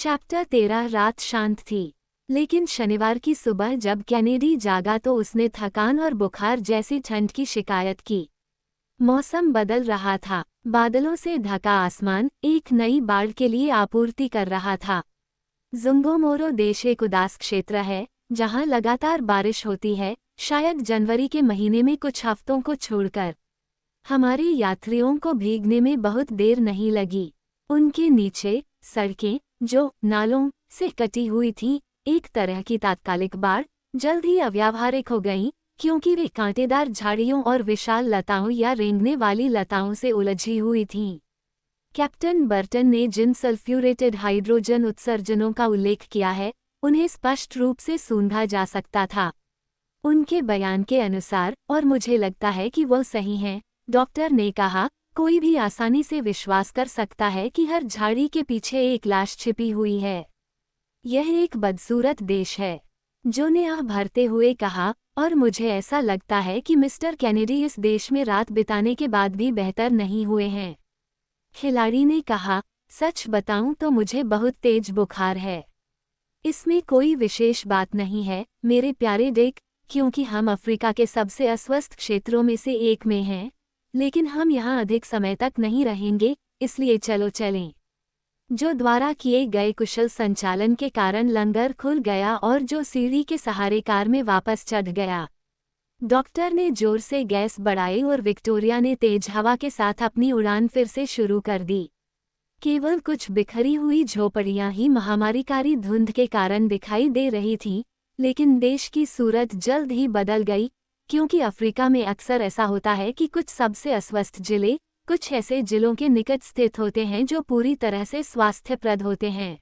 Chapter 13 रात शांत थी, लेकिन शनिवार की सुबह जब कैनेडी जागा तो उसने थकान और बुखार जैसी ठंड की शिकायत की। मौसम बदल रहा था, बादलों से ढका आसमान एक नई बाढ़ के लिए आपूर्ति कर रहा था। ज़ुंगोमोरो देश एक उदास क्षेत्र है, जहां लगातार बारिश होती है, शायद जनवरी के महीने में कुछ हफ्तों को छोड़कर। हमारे यात्रियों को भीगने में बहुत देर नहीं लगी। उनके नीचे सड़कें, जो नालों से कटी हुई थीं, एक तरह की तात्कालिक बाढ़, जल्द ही अव्यावहारिक हो गईं, क्योंकि वे कांटेदार झाड़ियों और विशाल लताओं या रेंगने वाली लताओं से उलझी हुई थीं। कैप्टन बर्टन ने जिन सल्फ्यूरेटेड हाइड्रोजन उत्सर्जनों का उल्लेख किया है, उन्हें स्पष्ट रूप से सूंघा जा सकता था। उनके बयान के अनुसार, और मुझे लगता है कि वो सही हैं, डॉक्टर ने कहा, कोई भी आसानी से विश्वास कर सकता है कि हर झाड़ी के पीछे एक लाश छिपी हुई है। यह एक बदसूरत देश है, जो ने आह भरते हुए कहा, और मुझे ऐसा लगता है कि मिस्टर कैनेडी इस देश में रात बिताने के बाद भी बेहतर नहीं हुए हैं। खिलाड़ी ने कहा, सच बताऊं तो मुझे बहुत तेज बुखार है। इसमें कोई विशेष बात नहीं है, मेरे प्यारे डिक, क्योंकि हम अफ्रीका के सबसे अस्वस्थ क्षेत्रों में से एक में हैं, लेकिन हम यहाँ अधिक समय तक नहीं रहेंगे, इसलिए चलो चलें। जो द्वारा किए गए कुशल संचालन के कारण लंगर खुल गया और जो सीढ़ी के सहारे कार में वापस चढ़ गया। डॉक्टर ने जोर से गैस बढ़ाई और विक्टोरिया ने तेज हवा के साथ अपनी उड़ान फिर से शुरू कर दी। केवल कुछ बिखरी हुई झोपड़ियां ही महामारीकारी धुंध के कारण दिखाई दे रही थीं, लेकिन देश की सूरत जल्द ही बदल गई, क्योंकि अफ्रीका में अक्सर ऐसा होता है कि कुछ सबसे अस्वस्थ जिले कुछ ऐसे जिलों के निकट स्थित होते हैं जो पूरी तरह से स्वास्थ्यप्रद होते हैं।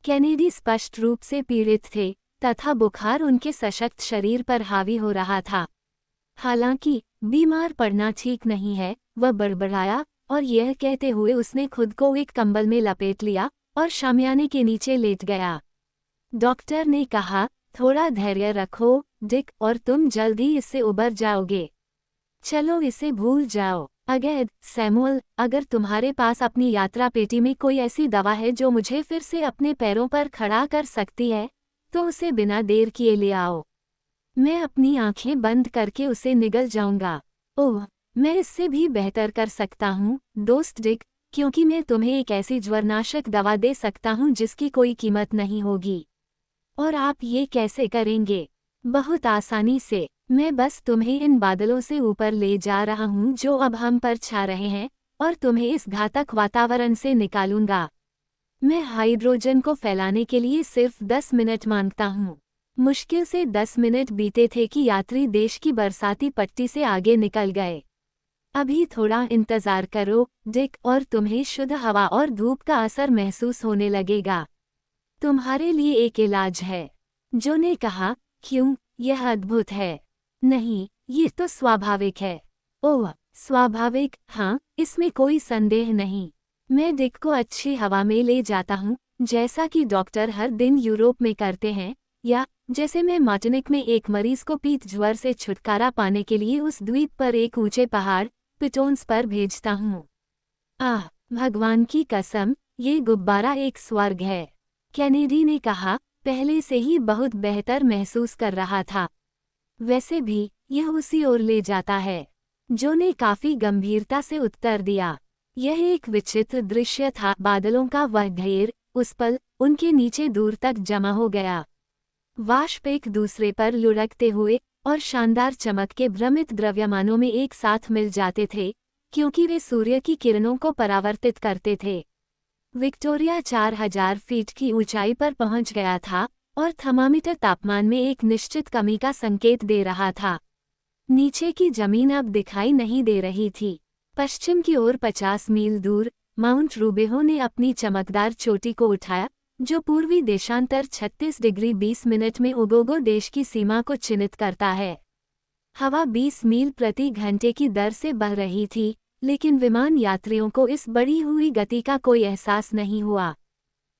कैनेडी स्पष्ट रूप से पीड़ित थे, तथा बुखार उनके सशक्त शरीर पर हावी हो रहा था। हालांकि बीमार पड़ना ठीक नहीं है, वह बड़बड़ाया, और यह कहते हुए उसने खुद को एक कंबल में लपेट लिया और शामियाने के नीचे लेट गया। डॉक्टर ने कहा, थोड़ा धैर्य रखो, डिक, और तुम जल्द ही इससे उबर जाओगे। चलो इसे भूल जाओ। अगैद, सैमुअल, अगर तुम्हारे पास अपनी यात्रा पेटी में कोई ऐसी दवा है जो मुझे फिर से अपने पैरों पर खड़ा कर सकती है, तो उसे बिना देर किए ले आओ। मैं अपनी आंखें बंद करके उसे निगल जाऊंगा। ओह, मैं इससे भी बेहतर कर सकता हूँ, दोस्त डिक, क्योंकि मैं तुम्हें एक ऐसी ज्वरनाशक दवा दे सकता हूँ जिसकी कोई कीमत नहीं होगी। और आप ये कैसे करेंगे? बहुत आसानी से। मैं बस तुम्हें इन बादलों से ऊपर ले जा रहा हूँ जो अब हम पर छा रहे हैं, और तुम्हें इस घातक वातावरण से निकालूंगा। मैं हाइड्रोजन को फैलाने के लिए सिर्फ 10 मिनट मांगता हूँ। मुश्किल से 10 मिनट बीते थे कि यात्री देश की बरसाती पट्टी से आगे निकल गए। अभी थोड़ा इंतजार करो, डिक, और तुम्हें शुद्ध हवा और धूप का असर महसूस होने लगेगा। तुम्हारे लिए एक इलाज है। जो ने कहा, क्यों? यह अद्भुत है। नहीं, ये तो स्वाभाविक है। ओह, स्वाभाविक, हाँ, इसमें कोई संदेह नहीं। मैं डिक को अच्छी हवा में ले जाता हूँ, जैसा कि डॉक्टर हर दिन यूरोप में करते हैं, या जैसे मैं मार्टिनिक में एक मरीज को पीत ज्वर से छुटकारा पाने के लिए उस द्वीप पर एक ऊंचे पहाड़ पिटोन्स पर भेजता हूँ। आह, भगवान की कसम, ये गुब्बारा एक स्वर्ग है। कैनेडी ने कहा, पहले से ही बहुत बेहतर महसूस कर रहा था। वैसे भी, यह उसी ओर ले जाता है। जो ने काफी गंभीरता से उत्तर दिया। यह एक विचित्र दृश्य था, बादलों का वह ढेर, उस पल, उनके नीचे दूर तक जमा हो गया। वाष्प एक दूसरे पर लुढ़कते हुए, और शानदार चमक के भ्रमित द्रव्यमानों में एक साथ मिल जाते थे, क्योंकि वे सूर्य की किरणों को परावर्तित करते थे। विक्टोरिया 4000 फीट की ऊंचाई पर पहुंच गया था, और थर्मामीटर तापमान में एक निश्चित कमी का संकेत दे रहा था। नीचे की जमीन अब दिखाई नहीं दे रही थी। पश्चिम की ओर 50 मील दूर, माउंट रूबेहो ने अपनी चमकदार चोटी को उठाया, जो पूर्वी देशांतर 36 डिग्री 20 मिनट में ओगोगो देश की सीमा को चिन्हित करता है। हवा 20 मील प्रति घंटे की दर से बह रही थी, लेकिन विमान यात्रियों को इस बढ़ी हुई गति का कोई एहसास नहीं हुआ।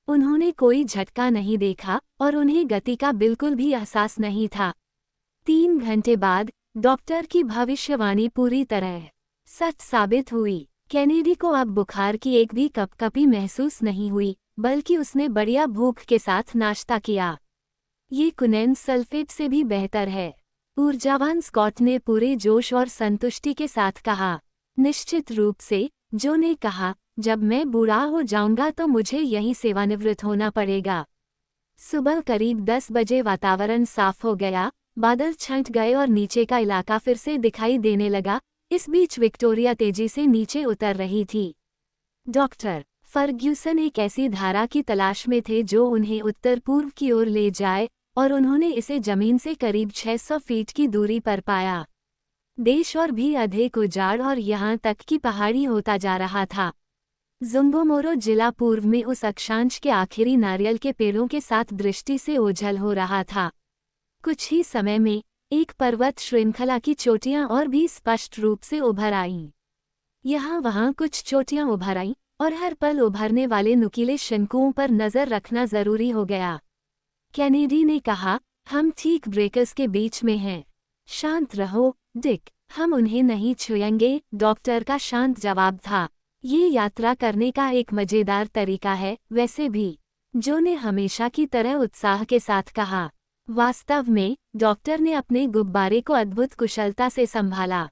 उन्होंने कोई झटका नहीं देखा, और उन्हें गति का बिल्कुल भी एहसास नहीं था। 3 घंटे बाद, डॉक्टर की भविष्यवाणी पूरी तरह सच साबित हुई। कैनेडी को अब बुखार की एक भी कपकपी महसूस नहीं हुई, बल्कि उसने बढ़िया भूख के साथ नाश्ता किया। ये कुनैन सल्फेट से भी बेहतर है, ऊर्जावान स्कॉट ने पूरे जोश और संतुष्टि के साथ कहा। निश्चित रूप से, जो ने कहा, जब मैं बूढ़ा हो जाऊंगा तो मुझे यहीं सेवानिवृत्त होना पड़ेगा। सुबह करीब 10 बजे वातावरण साफ हो गया, बादल छंट गए और नीचे का इलाका फिर से दिखाई देने लगा। इस बीच विक्टोरिया तेजी से नीचे उतर रही थी। डॉक्टर फर्ग्यूसन एक ऐसी धारा की तलाश में थे जो उन्हें उत्तर पूर्व की ओर ले जाए, और उन्होंने इसे जमीन से करीब 600 फीट की दूरी पर पाया। देश और भी अधिक उजाड़ और यहाँ तक कि पहाड़ी होता जा रहा था। जुंगोमोरो जिला पूर्व में उस अक्षांश के आखिरी नारियल के पेड़ों के साथ दृष्टि से ओझल हो रहा था। कुछ ही समय में एक पर्वत श्रृंखला की चोटियां और भी स्पष्ट रूप से उभर आईं। यहाँ वहाँ कुछ चोटियां उभर आईं, और हर पल उभरने वाले नुकीले शंकुओं पर नजर रखना जरूरी हो गया। कैनेडी ने कहा, हम ठीक ब्रेकर्स के बीच में हैं। शांत रहो, डिक, हम उन्हें नहीं छुएंगे, डॉक्टर का शांत जवाब था। ये यात्रा करने का एक मजेदार तरीका है, वैसे भी, जो ने हमेशा की तरह उत्साह के साथ कहा। वास्तव में, डॉक्टर ने अपने गुब्बारे को अद्भुत कुशलता से संभाला।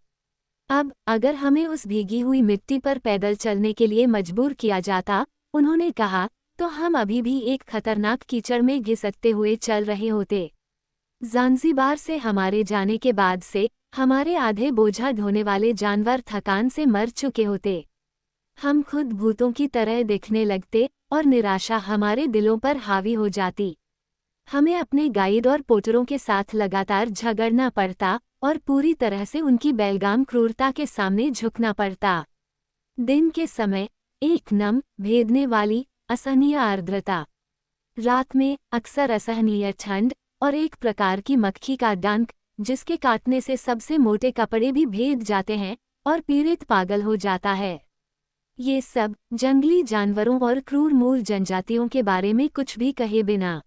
अब, अगर हमें उस भीगी हुई मिट्टी पर पैदल चलने के लिए मजबूर किया जाता, उन्होंने कहा, तो हम अभी भी एक खतरनाक कीचड़ में घिसकते हुए चल रहे होते। ज़ांज़ीबार से हमारे जाने के बाद से, हमारे आधे बोझा ढोने वाले जानवर थकान से मर चुके होते। हम खुद भूतों की तरह दिखने लगते, और निराशा हमारे दिलों पर हावी हो जाती। हमें अपने गाइड और पोटरों के साथ लगातार झगड़ना पड़ता, और पूरी तरह से उनकी बेलगाम क्रूरता के सामने झुकना पड़ता। दिन के समय, एक नम, भेदने वाली, असहनीय आर्द्रता। रात में, अक्सर असहनीय ठंड, और एक प्रकार की मक्खी का डंक, जिसके काटने से सबसे मोटे कपड़े भी भेद जाते हैं, और पीड़ित पागल हो जाता है। ये सब, जंगली जानवरों और क्रूर मूल जनजातियों के बारे में कुछ भी कहे बिना।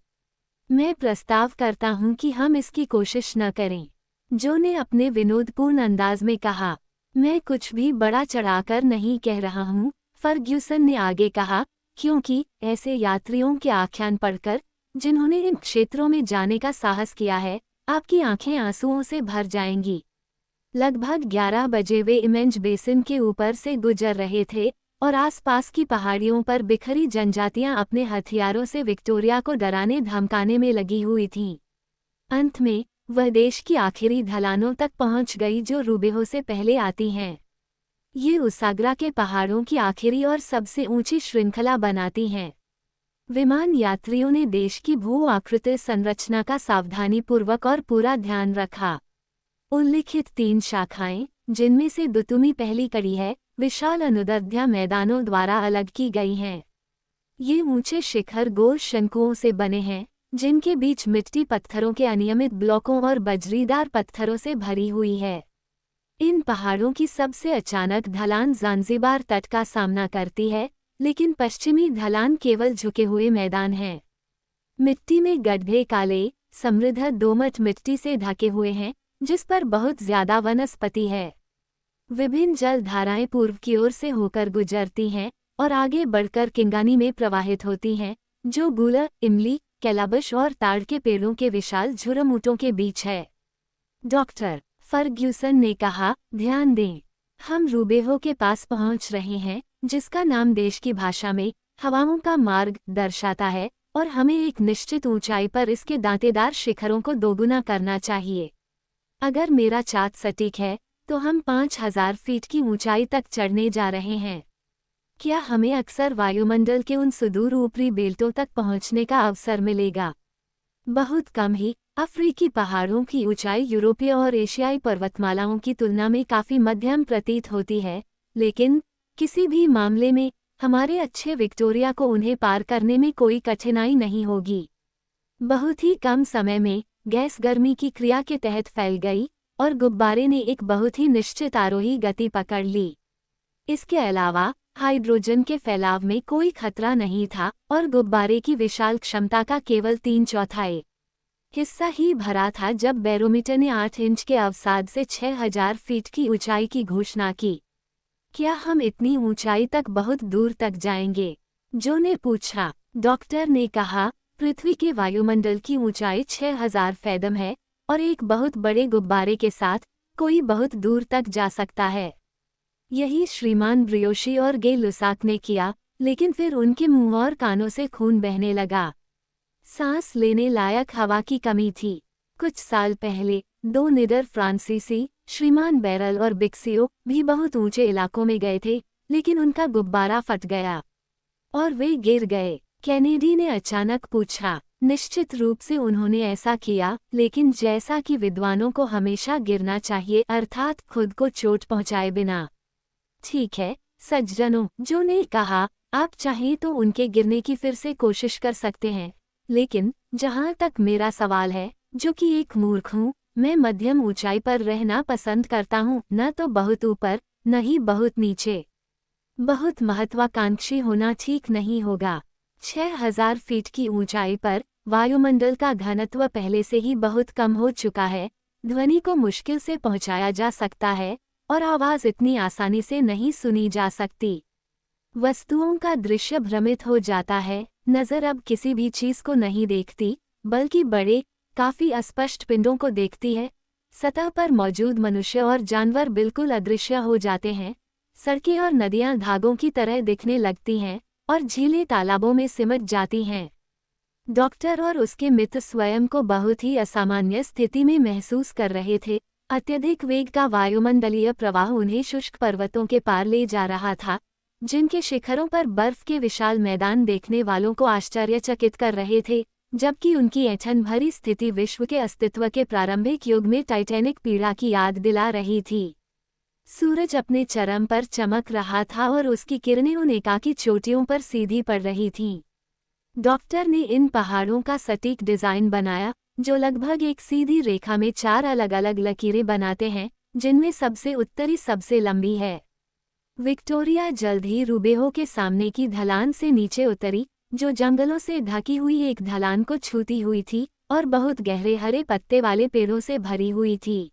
मैं प्रस्ताव करता हूं कि हम इसकी कोशिश न करें, जो ने अपने विनोदपूर्ण अंदाज में कहा। मैं कुछ भी बड़ा चढ़ाकर नहीं कह रहा हूं, फर्ग्यूसन ने आगे कहा, क्योंकि ऐसे यात्रियों के आख्यान पढ़कर, जिन्होंने इन क्षेत्रों में जाने का साहस किया है, आपकी आंखें आंसुओं से भर जाएंगी। लगभग 11 बजे वे इमेंज बेसिन के ऊपर से गुजर रहे थे, और आसपास की पहाड़ियों पर बिखरी जनजातियां अपने हथियारों से विक्टोरिया को डराने धमकाने में लगी हुई थीं। अंत में, वह देश की आखिरी ढलानों तक पहुंच गई जो रूबेहो से पहले आती हैं। ये उसाग्रा के पहाड़ों की आखिरी और सबसे ऊंची श्रृंखला बनाती हैं। विमान यात्रियों ने देश की भू-आकृति संरचना का सावधानीपूर्वक और पूरा ध्यान रखा। उल्लिखित 3 शाखाएं, जिनमें से दुतुमी पहली कड़ी है, विशाल अनुदध्या मैदानों द्वारा अलग की गई हैं। ये ऊंचे शिखर गोल शंकुओं से बने हैं, जिनके बीच मिट्टी पत्थरों के अनियमित ब्लॉकों और बजरीदार पत्थरों से भरी हुई है। इन पहाड़ों की सबसे अचानक ढलान ज़ांज़ीबार तट का सामना करती है, लेकिन पश्चिमी ढलान केवल झुके हुए मैदान हैं। मिट्टी में गड्ढे काले, समृद्ध दोमट मिट्टी से ढके हुए हैं, जिस पर बहुत ज्यादा वनस्पति है। विभिन्न जल धाराएं पूर्व की ओर से होकर गुजरती हैं, और आगे बढ़कर किंगानी में प्रवाहित होती हैं, जो गूलर, इमली, कैलाबश और ताड़ के पेड़ों के विशाल झुरमुटों के बीच है। डॉक्टर फर्ग्यूसन ने कहा, ध्यान दें, हम रूबेहो के पास पहुंच रहे हैं, जिसका नाम देश की भाषा में हवाओं का मार्ग दर्शाता है, और हमें एक निश्चित ऊंचाई पर इसके दांतेदार शिखरों को दोगुना करना चाहिए। अगर मेरा चार्ट सटीक है, तो हम 5000 फीट की ऊंचाई तक चढ़ने जा रहे हैं। क्या हमें अक्सर वायुमंडल के उन सुदूर ऊपरी बेल्टों तक पहुंचने का अवसर मिलेगा? बहुत कम ही। अफ्रीकी पहाड़ों की ऊंचाई यूरोपीय और एशियाई पर्वतमालाओं की तुलना में काफ़ी मध्यम प्रतीत होती है, लेकिन किसी भी मामले में हमारे अच्छे विक्टोरिया को उन्हें पार करने में कोई कठिनाई नहीं होगी। बहुत ही कम समय में गैस गर्मी की क्रिया के तहत फैल गई, और गुब्बारे ने एक बहुत ही निश्चित आरोही गति पकड़ ली। इसके अलावा हाइड्रोजन के फैलाव में कोई खतरा नहीं था, और गुब्बारे की विशाल क्षमता का केवल 3/4 हिस्सा ही भरा था जब बैरोमीटर ने 8 इंच के अवसाद से 6000 फीट की ऊंचाई की घोषणा की। क्या हम इतनी ऊंचाई तक बहुत दूर तक जाएंगे? जो ने पूछा। डॉक्टर ने कहा, पृथ्वी के वायुमंडल की ऊंचाई 6000 फैदम है और एक बहुत बड़े गुब्बारे के साथ कोई बहुत दूर तक जा सकता है। यही श्रीमान ब्रियोशी और गे लुसाक ने किया, लेकिन फिर उनके मुंह और कानों से खून बहने लगा। सांस लेने लायक हवा की कमी थी। कुछ साल पहले 2 निडर फ्रांसीसी, श्रीमान बैरल और बिक्सियो, भी बहुत ऊंचे इलाकों में गए थे, लेकिन उनका गुब्बारा फट गया और वे गिर गए। कैनेडी ने अचानक पूछा। निश्चित रूप से उन्होंने ऐसा किया, लेकिन जैसा कि विद्वानों को हमेशा गिरना चाहिए, अर्थात खुद को चोट पहुंचाए बिना। ठीक है सज्जनों, जो ने कहा, आप चाहें तो उनके गिरने की फिर से कोशिश कर सकते हैं, लेकिन जहां तक मेरा सवाल है, जो कि एक मूर्ख हूं, मैं मध्यम ऊंचाई पर रहना पसंद करता हूं, न तो बहुत ऊपर न ही बहुत नीचे। बहुत महत्वाकांक्षी होना ठीक नहीं होगा। 6000 फीट की ऊंचाई पर वायुमंडल का घनत्व पहले से ही बहुत कम हो चुका है, ध्वनि को मुश्किल से पहुंचाया जा सकता है और आवाज इतनी आसानी से नहीं सुनी जा सकती। वस्तुओं का दृश्य भ्रमित हो जाता है, नज़र अब किसी भी चीज को नहीं देखती, बल्कि बड़े, काफी अस्पष्ट पिंडों को देखती है। सतह पर मौजूद मनुष्य और जानवर बिल्कुल अदृश्य हो जाते हैं। सड़कें और नदियां धागों की तरह दिखने लगती हैं और झीलें तालाबों में सिमट जाती हैं। डॉक्टर और उसके मित्र स्वयं को बहुत ही असामान्य स्थिति में महसूस कर रहे थे। अत्यधिक वेग का वायुमंडलीय प्रवाह उन्हें शुष्क पर्वतों के पार ले जा रहा था, जिनके शिखरों पर बर्फ के विशाल मैदान देखने वालों को आश्चर्यचकित कर रहे थे, जबकि उनकी ऐंठन भरी स्थिति विश्व के अस्तित्व के प्रारंभिक युग में टाइटैनिक पीड़ा की याद दिला रही थी। सूरज अपने चरम पर चमक रहा था और उसकी किरणें उन एकाकी चोटियों पर सीधी पड़ रही थीं। डॉक्टर ने इन पहाड़ों का सटीक डिजाइन बनाया, जो लगभग एक सीधी रेखा में 4 अलग अलग लकीरें बनाते हैं, जिनमें सबसे उत्तरी सबसे लंबी है। विक्टोरिया जल्द ही रूबेहो के सामने की ढलान से नीचे उतरी, जो जंगलों से ढकी हुई एक ढलान को छूती हुई थी और बहुत गहरे हरे पत्ते वाले पेड़ों से भरी हुई थी।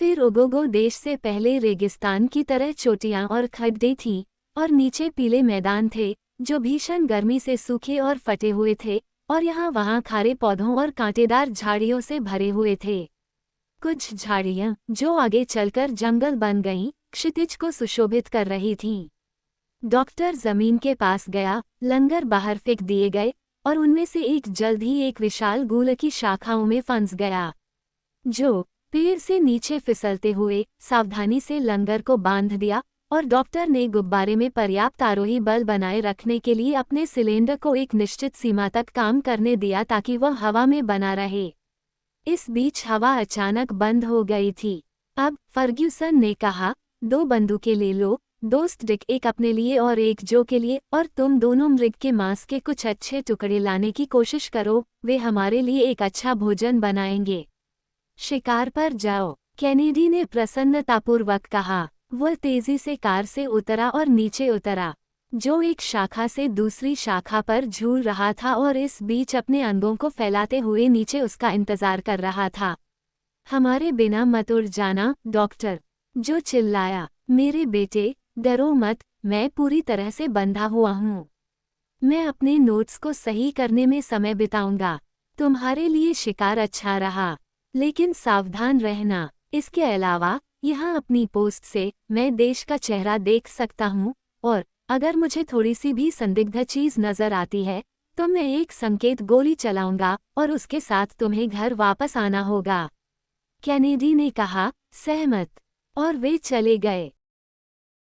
फिर ओगोगो देश से पहले रेगिस्तान की तरह चोटियां और खड्डे थीं, और नीचे पीले मैदान थे, जो भीषण गर्मी से सूखे और फटे हुए थे, और यहाँ वहाँ खारे पौधों और कांटेदार झाड़ियों से भरे हुए थे। कुछ झाड़ियाँ, जो आगे चलकर जंगल बन गईं, क्षितिज को सुशोभित कर रही थीं। डॉक्टर जमीन के पास गया, लंगर बाहर फेंक दिए गए, और उनमें से एक जल्द ही एक विशाल गूल की शाखाओं में फंस गया, जो पेड़ से नीचे फिसलते हुए सावधानी से लंगर को बांध दिया, और डॉक्टर ने गुब्बारे में पर्याप्त आरोही बल बनाए रखने के लिए अपने सिलेंडर को एक निश्चित सीमा तक काम करने दिया ताकि वह हवा में बना रहे। इस बीच हवा अचानक बंद हो गई थी। अब फर्ग्यूसन ने कहा, 2 बंदूकें ले लो, दोस्त डिक, एक अपने लिए और एक जो के लिए, और तुम दोनों मृग के मांस के कुछ अच्छे टुकड़े लाने की कोशिश करो, वे हमारे लिए एक अच्छा भोजन बनाएंगे। शिकार पर जाओ, कैनेडी ने प्रसन्नतापूर्वक कहा। वह तेजी से कार से उतरा और नीचे उतरा, जो एक शाखा से दूसरी शाखा पर झूल रहा था और इस बीच अपने अंगों को फैलाते हुए नीचे उसका इंतजार कर रहा था। हमारे बिना मत उड़ जाना, डॉक्टर, जो चिल्लाया। मेरे बेटे, डरो मत, मैं पूरी तरह से बंधा हुआ हूँ। मैं अपने नोट्स को सही करने में समय बिताऊंगा। तुम्हारे लिए शिकार अच्छा रहा, लेकिन सावधान रहना। इसके अलावा यहाँ अपनी पोस्ट से मैं देश का चेहरा देख सकता हूँ, और अगर मुझे थोड़ी सी भी संदिग्ध चीज नजर आती है, तो मैं एक संकेत गोली चलाऊंगा और उसके साथ तुम्हें घर वापस आना होगा। कैनेडी ने कहा, सहमत, और वे चले गए।